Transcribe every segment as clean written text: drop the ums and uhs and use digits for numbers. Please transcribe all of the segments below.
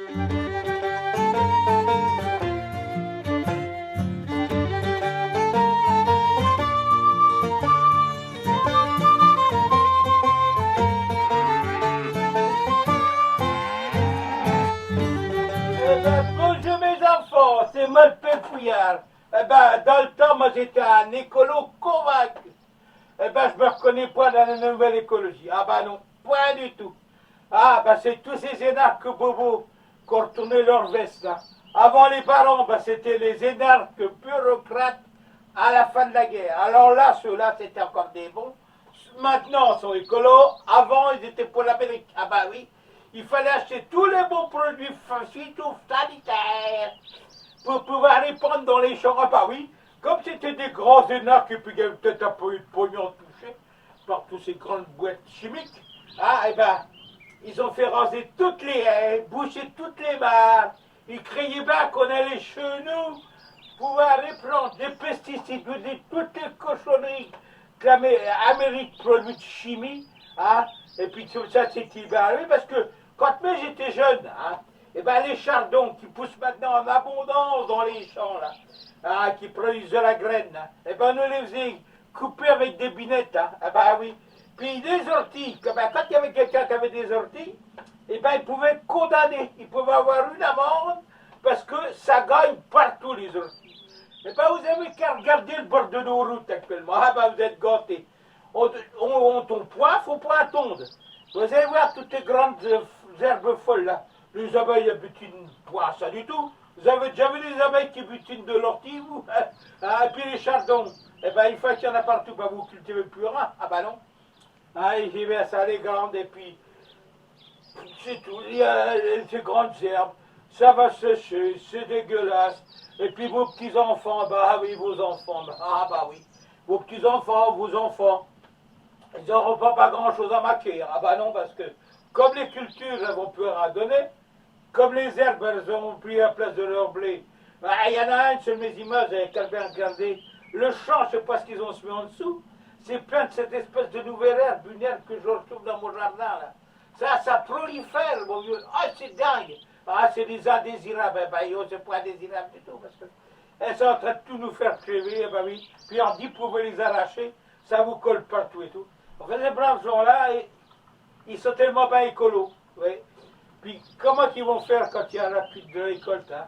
Bonjour mes enfants, c'est moi le pépouillard. Eh ben, dans le temps, moi j'étais un écolo convaincu. Eh ben, je me reconnais pas dans la nouvelle écologie. Ah ben non, point du tout. Ah ben, c'est tous ces énarques bobos qui ont retourné leur veste là. Avant les barons, ben, c'était les énarques bureaucrates à la fin de la guerre. Alors là, ceux-là, c'était encore des bons. Maintenant, ils sont écolos. Avant, ils étaient pour l'Amérique. Ah ben oui, il fallait acheter tous les bons produits phytosanitaires pour pouvoir les prendre dans les champs. Ah bah oui, comme c'était des grands énarques et puis il y avait peut-être un peu de pognon touché par toutes ces grandes boîtes chimiques, ah et ben, ils ont fait raser toutes les haies, boucher toutes les mares. Ils criaient bien qu'on allait chez nous pouvoir les plantes, des pesticides, toutes les cochonneries que l'Amérique produit de chimie, hein, et puis tout ça c'était bien arrivé parce que quand moi j'étais jeune, hein, et ben les chardons qui poussent maintenant en abondance dans les champs là, hein, qui produisent de la graine, hein, et ben on nous les faisait couper avec des binettes, hein, et ben oui. Puis les orties, ben, quand il y avait quelqu'un qui avait des orties, et ben il pouvait être condamné, il pouvait avoir une amende parce que ça gagne partout les orties. Et ben vous avez qu'à regarder le bord de nos routes actuellement, ah ben vous êtes gâtés. On tombe point, faut pas attendre. Vous allez voir toutes les grandes herbes folles là. Les abeilles butinent pas ça du tout. Vous avez déjà vu les abeilles qui butinent de l'ortie, vous? Ah, et puis les chardons. Eh ben une fois qu'il y en a partout, ben, vous cultivez plus rien. Ah ben non. Ah, j'y vais ça les grandes et puis c'est tout. Il y a ces grandes herbes. Ça va sécher, c'est dégueulasse. Et puis vos petits-enfants, bah oui, vos enfants, ah bah oui. Vos petits-enfants, vos enfants, ils n'auront pas grand-chose à maquer. Ah bah non, parce que comme les cultures, elles vont plus rien donner, comme les herbes, elles auront pris la place de leur blé. Bah, il y en a un sur mes images, avec quelqu'un regardé. Le champ, je ne sais pas ce qu'ils ont semé en dessous. C'est plein de cette espèce de nouvelle herbe, une herbe que je retrouve dans mon jardin là. Ça prolifère, mon vieux. Ah, c'est dingue. Ah, c'est des indésirables. Ben, yo, c'est pas indésirable du tout, parce que elles sont en train de tout nous faire crever, eh ben oui. Puis on dit, vous pouvez les arracher, ça vous colle partout et tout. Enfin, ces braves gens-là, ils sont tellement pas écolos. Oui. Puis comment ils vont faire quand il y a la pluie de récolte, hein?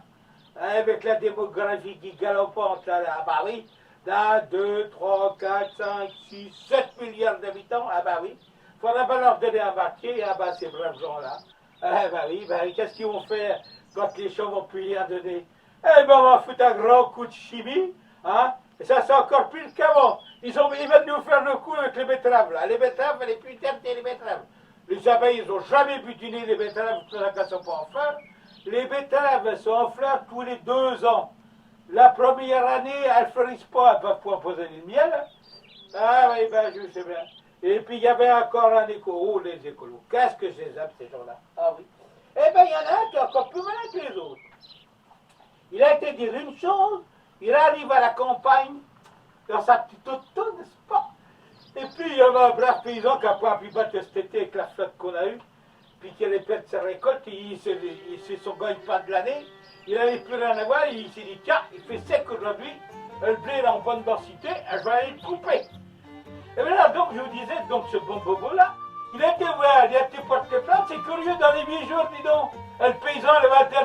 Avec la démographie qui galopante, là, ah bah oui, 1, 2, 3, 4, 5, 6, 7 milliards d'habitants, ah bah oui. Il faudra pas leur donner un marché, ah bah ces braves gens-là. Ah bah oui, qu'est-ce qu'ils vont faire quand les champs vont plus rien donner? Eh ben on va foutre un grand coup de chimie, hein? Et ça c'est encore pire qu'avant. Ils veulent nous faire le coup avec les betteraves, là. Les betteraves, les putains de les betteraves. Les abeilles, ils n'ont jamais butiné les betteraves, pour qu'elles ne sont pas en fleurs. Les betteraves sont en fleurs tous les 2 ans. La première année, elles ne fleurissent pas, elles ne peuvent pas empoisonner le miel. Ah oui, ben je sais bien. Et puis il y avait encore un écolo, oh les écolos. Qu'est-ce que je les aime ces gens-là? Ah oui. Eh bien il y en a un qui est encore plus malin que les autres. Il a été dire une chose, il arrive à la campagne, dans sa petite auto, n'est-ce pas? Et puis il y avait un brave paysan qui n'a pas pu battre cet été avec la flotte qu'on a eue, puis qui allait perdre sa récolte, c'est son gagne-pain de l'année, il n'avait plus rien à voir, il s'est dit tiens, il fait sec aujourd'hui, le blé est en bonne densité, je vais aller le couper. Et bien là, donc je vous disais, donc ce bon bobo-là, il a été voir, il a été porter plainte, c'est curieux dans les 8 jours, dis donc, le paysan le 21